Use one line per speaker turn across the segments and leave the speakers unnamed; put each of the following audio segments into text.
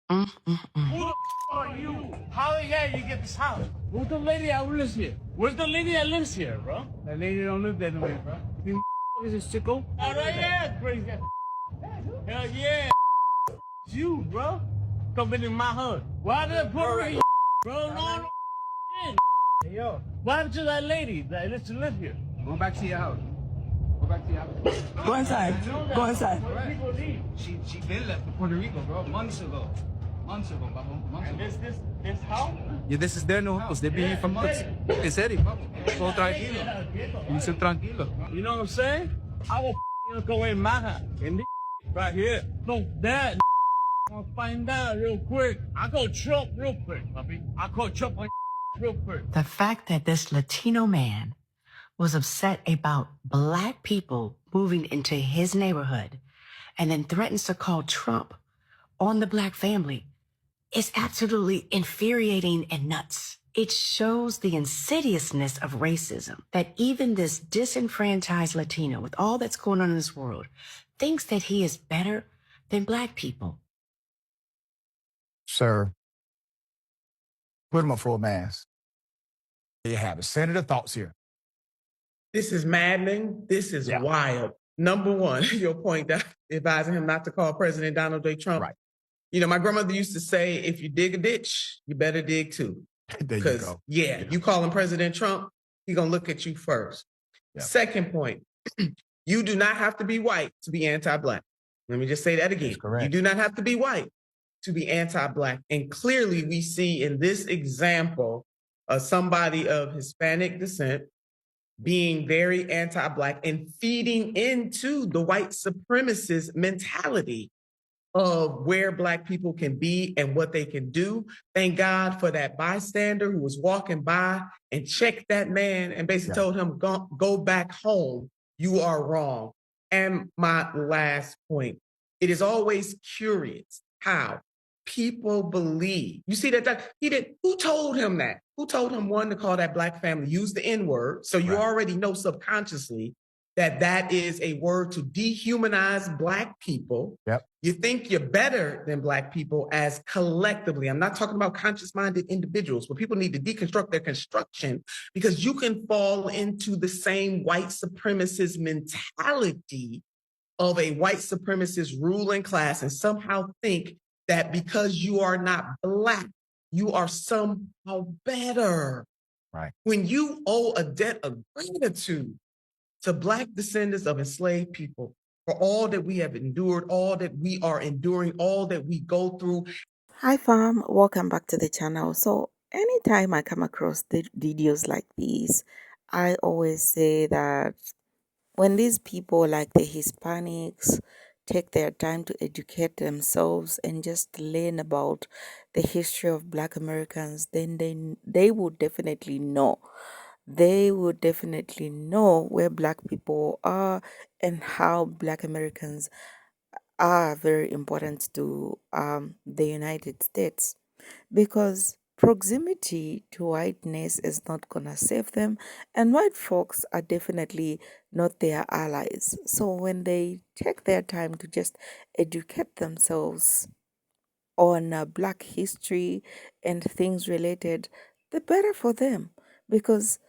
Who the are you? How the hell you get this house? Who's the lady that lives here? Where's the lady that lives here, bro? That lady don't live there no more, bro. You is this sicko? Oh, right, yeah, crazy. Hell yeah. It's you, bro. Coming in my hood. Why did I put her bro? No. Hey, yo. What happened to that lady that used to live here? Go back to your house. Go back to your house.
Go inside. Go inside.
Right.
She been left to Puerto Rico, bro, months ago. Months ago, Papa. Months
And
ago.
this house?
Yeah, this is their new house. They be here from months. En serio, Papa. So tranquilo. You so tranquilo.
You know what I'm saying? I will go in my house. In this right here. No, that I'll find out real quick. I go Trump real quick, puppy. I call Trump on real quick.
The fact that this Latino man was upset about Black people moving into his neighborhood and then threatens to call Trump on the Black family is absolutely infuriating and nuts. It shows the insidiousness of racism that even this disenfranchised Latino, with all that's going on in this world, thinks that he is better than Black people.
Sir, put him a full mask. There you have it. Senator, thoughts here.
This is maddening. This is wild. Number one, your point that advising him not to call President Donald J. Trump.
Right.
You know, my grandmother used to say, if you dig a ditch, you better dig two.
There you go.
You calling President Trump, he gonna look at you first.
Yeah.
Second point, you do not have to be white to be anti-Black. Let me just say that again.
That's correct.
You do not have to be white to be anti-Black. And clearly we see in this example somebody of Hispanic descent being very anti-Black and feeding into the white supremacist mentality of where Black people can be and what they can do. Thank God for that bystander who was walking by and checked that man and basically told him, go back home. You are wrong. And my last point, it is always curious how people believe. You see that he did. Who told him that? Who told him, one, to call that Black family, use the N-word? So you already know subconsciously that that is a word to dehumanize Black people.
Yep.
You think you're better than Black people as collectively. I'm not talking about conscious-minded individuals, but people need to deconstruct their construction because you can fall into the same white supremacist mentality of a white supremacist ruling class and somehow think that because you are not Black, you are somehow better.
Right.
When you owe a debt of gratitude to Black descendants of enslaved people for all that we have endured, all that we are enduring, all that we go through.
Hi fam, welcome back to the channel. So anytime I come across the videos like these, I always say that when these people like the Hispanics take their time to educate themselves and just learn about the history of Black Americans, then they would definitely know. They would definitely know where Black people are and how Black Americans are very important to the United States, because proximity to whiteness is not gonna save them, and white folks are definitely not their allies. So when they take their time to just educate themselves on Black history and things related, the better for them, because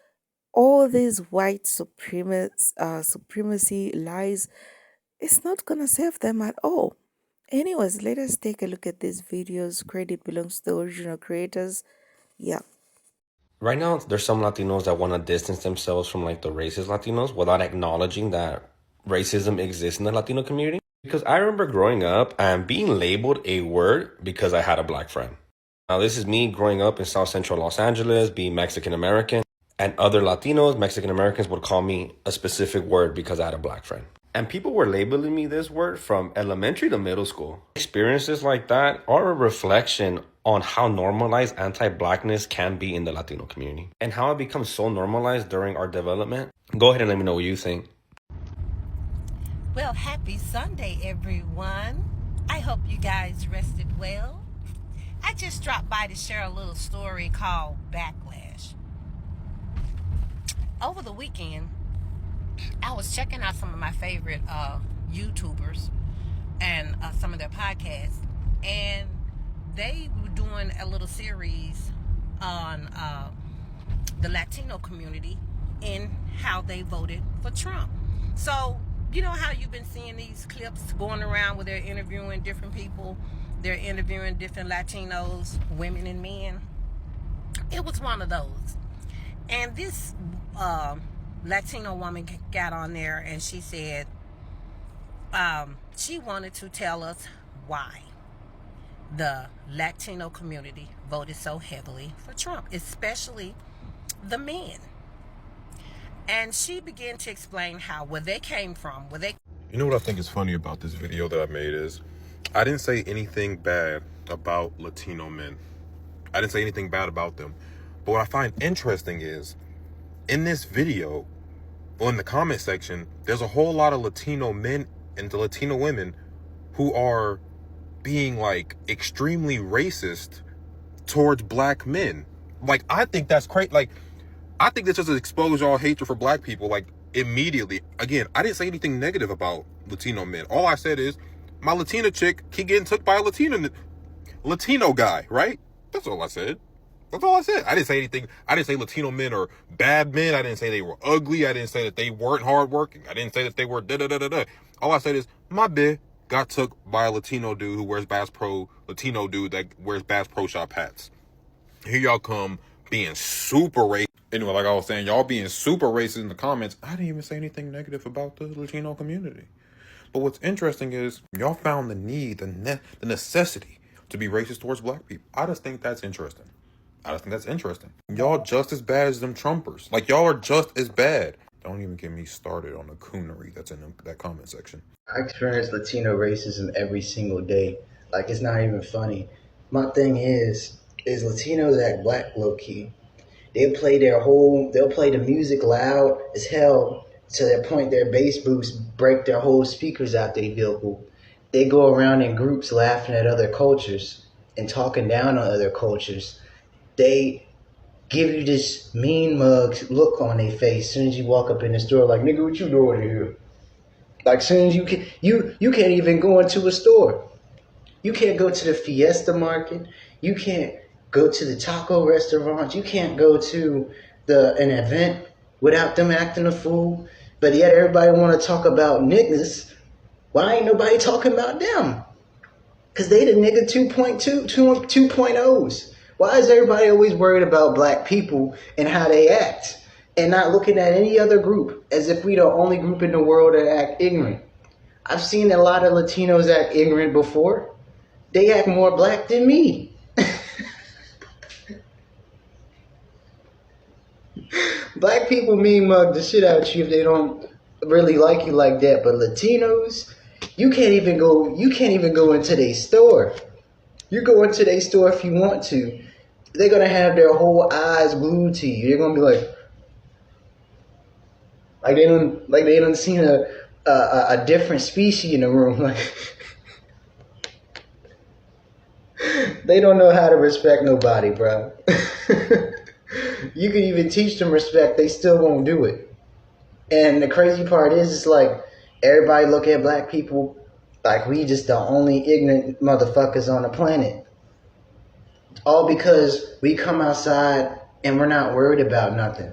all these white supremacy lies, it's not gonna save them at all. Anyways, let us take a look at these videos. Credit belongs to the original creators. Yeah.
Right now, there's some Latinos that want to distance themselves from like the racist Latinos without acknowledging that racism exists in the Latino community. Because I remember growing up and being labeled a word because I had a Black friend. Now, this is me growing up in South Central Los Angeles, being Mexican American, and other Latinos, Mexican Americans would call me a specific word because I had a Black friend. And people were labeling me this word from elementary to middle school. Experiences like that are a reflection on how normalized anti-Blackness can be in the Latino community and how it becomes so normalized during our development. Go ahead and let me know what you think.
Well, happy Sunday, everyone. I hope you guys rested well. I just dropped by to share a little story called Backlash. Over the weekend, I was checking out some of my favorite YouTubers and some of their podcasts, and they were doing a little series on the Latino community and how they voted for Trump. So, you know how you've been seeing these clips going around where they're interviewing different people, they're interviewing different Latinos, women and men? It was one of those. And this Latino woman got on there and she said she wanted to tell us why the Latino community voted so heavily for Trump, especially the men. And she began to explain where they came from,
You know what I think is funny about this video that I made is I didn't say anything bad about Latino men. I didn't say anything bad about them. But what I find interesting is in this video, or in the comment section, there's a whole lot of Latino men and the Latino women who are being like extremely racist towards black men. Like, I think that's crazy. Like, I think this just exposes all hatred for black people, like, immediately. Again, I didn't say anything negative about Latino men. All I said is, my Latina chick keep getting took by a Latino guy, right? That's all I said. That's all I said. I didn't say anything. I didn't say Latino men are bad men. I didn't say they were ugly. I didn't say that they weren't hardworking. I didn't say that they were da-da-da-da-da. All I said is, my bitch got took by a Latino dude who wears Latino dude that wears Bass Pro Shop hats. Here y'all come being super racist. Anyway, like I was saying, y'all being super racist in the comments. I didn't even say anything negative about the Latino community. But what's interesting is y'all found the need, the necessity to be racist towards black people. I just think that's interesting. Y'all just as bad as them Trumpers. Like, y'all are just as bad. Don't even get me started on the coonery that's in that comment section.
I experience Latino racism every single day. Like, it's not even funny. My thing is Latinos act black low key. They'll play the music loud as hell to the point their bass booths break their whole speakers out their vehicle. They go around in groups laughing at other cultures and talking down on other cultures. They give you this mean mug look on their face as soon as you walk up in the store, like, nigga, what you doing here? Like, soon as you can't even go into a store. You can't go to the Fiesta Market. You can't go to the taco restaurants. You can't go to an event without them acting a fool. But yet everybody want to talk about niggas. Why ain't nobody talking about them? Because they the nigga 2.0s. Why is everybody always worried about black people and how they act and not looking at any other group as if we the only group in the world that act ignorant? I've seen a lot of Latinos act ignorant before. They act more black than me. Black people mean mug the shit out you if they don't really like you like that. But Latinos, you can't even go into their store. You go into their store if you want to. They're gonna have their whole eyes glued to you. They're gonna be like they don't seen a different species in the room. Like, they don't know how to respect nobody, bro. You can even teach them respect, they still won't do it. And the crazy part is, it's like everybody look at black people like we just the only ignorant motherfuckers on the planet. All because we come outside and we're not worried about nothing.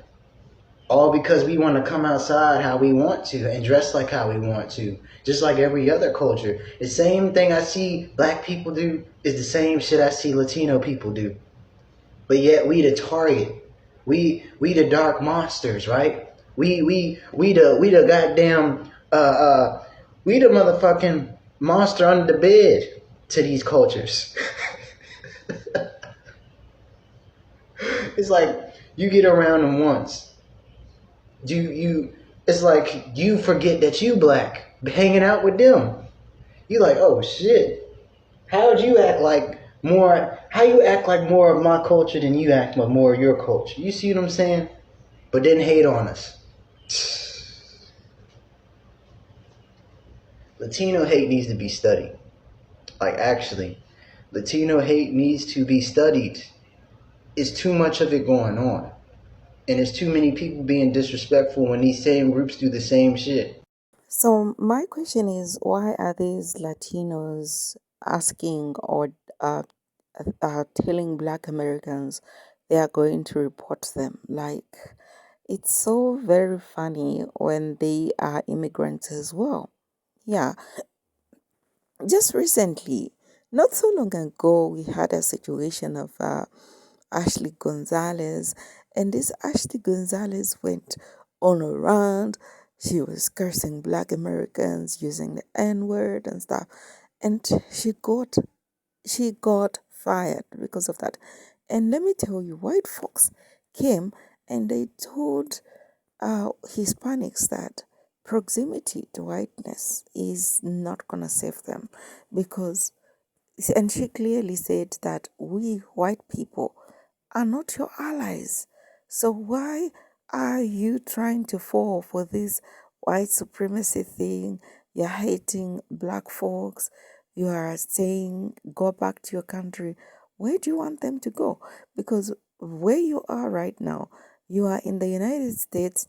All because we want to come outside how we want to and dress like how we want to, just like every other culture. The same thing I see black people do is the same shit I see Latino people do. But yet we the target. We the dark monsters, right? We the goddamn we the motherfucking monster under the bed to these cultures. It's like you get around them once. It's like you forget that you black hanging out with them. You like, oh shit. How you act like more of my culture than you act like more of your culture? You see what I'm saying? But then hate on us. Latino hate needs to be studied. Like, actually, Latino hate needs to be studied. It's too much of it going on. And there's too many people being disrespectful when these same groups do the same shit.
So my question is, why are these Latinos asking or telling Black Americans they are going to report them. Like, it's so very funny when they are immigrants as well. Yeah, just recently, not so long ago, we had a situation of Ashley Gonzalez, and this Ashley Gonzalez went on around. She was cursing Black Americans, using the N word and stuff, and she got fired because of that. And let me tell you, white folks came and they told Hispanics that proximity to whiteness is not gonna save them, because, and she clearly said that we white people are not your allies. So why are you trying to fall for this white supremacy thing? You're hating black folks. You are saying go back to your country. Where do you want them to go? Because where you are right now, you are in the United States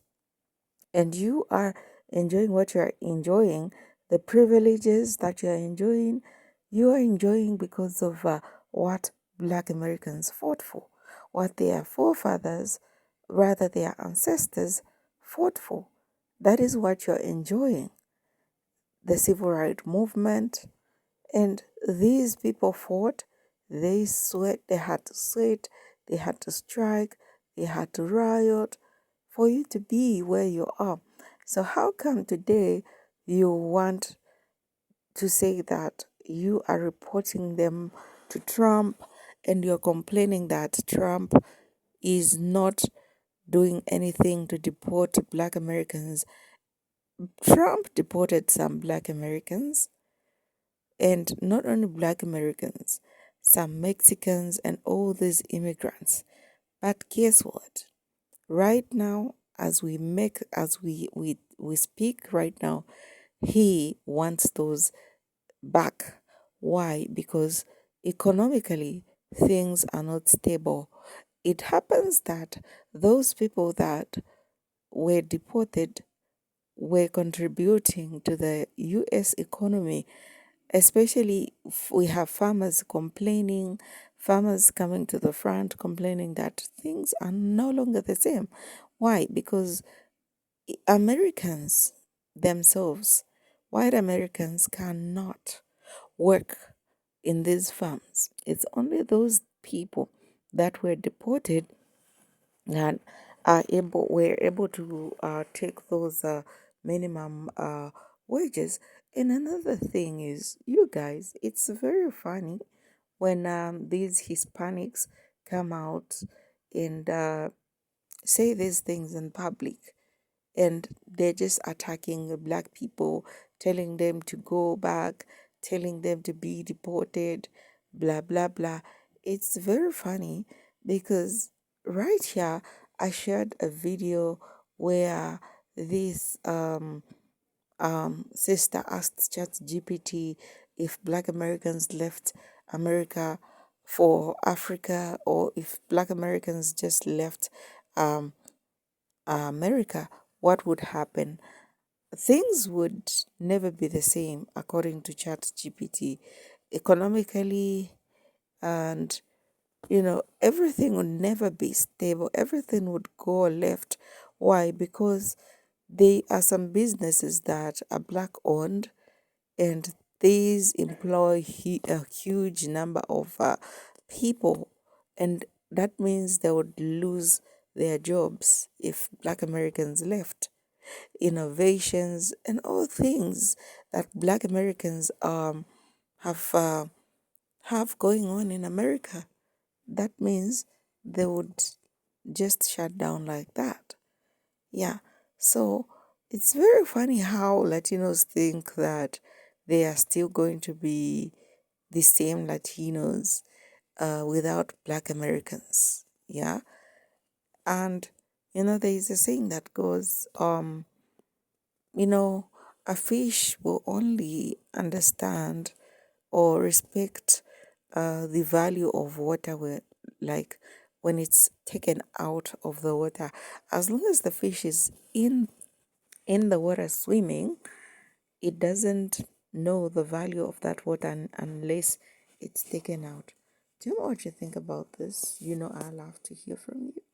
and you are enjoying what you are enjoying, the privileges that you are enjoying because of what Black Americans fought for, what their forefathers, rather their ancestors, fought for. That is what you're enjoying. The civil rights movement, and these people fought, they had to sweat, they had to strike, they had to riot for you to be where you are. So how come today you want to say that you are reporting them to Trump and you're complaining that Trump is not doing anything to deport Black Americans? Trump deported some Black Americans, and not only Black Americans, some Mexicans and all these immigrants. But guess what? Right now, as we speak right now, he wants those back. Why? Because economically things are not stable. It happens that those people that were deported were contributing to the US economy. Especially we have farmers complaining, farmers coming to the front complaining that things are no longer the same. Why? Because Americans themselves, white Americans, cannot work in these farms. It's only those people that were deported that were able to take those minimum wages. And another thing is, you guys, it's very funny when these Hispanics come out and say these things in public, and they're just attacking the Black people, telling them to go back, telling them to be deported, blah blah blah. It's very funny because right here I shared a video where this sister asked ChatGPT if Black Americans left America for Africa, or if Black Americans just left um, America, what would happen? Things would never be the same according to ChatGPT. Economically, and everything would never be stable. Everything would go left. Why? Because there are some businesses that are Black owned, and these employ a huge number of people, and that means they would lose their jobs if Black Americans left. Innovations and all things that Black Americans have going on in America, that means they would just shut down like that. Yeah. So it's very funny how Latinos think that they are still going to be the same Latinos without Black Americans. Yeah. And, there is a saying that goes, you know, a fish will only understand or respect the value of water like when it's taken out of the water. As long as the fish is in the water swimming, it doesn't know the value of that water unless it's taken out. Tell me what you think about this. You know, I love to hear from you.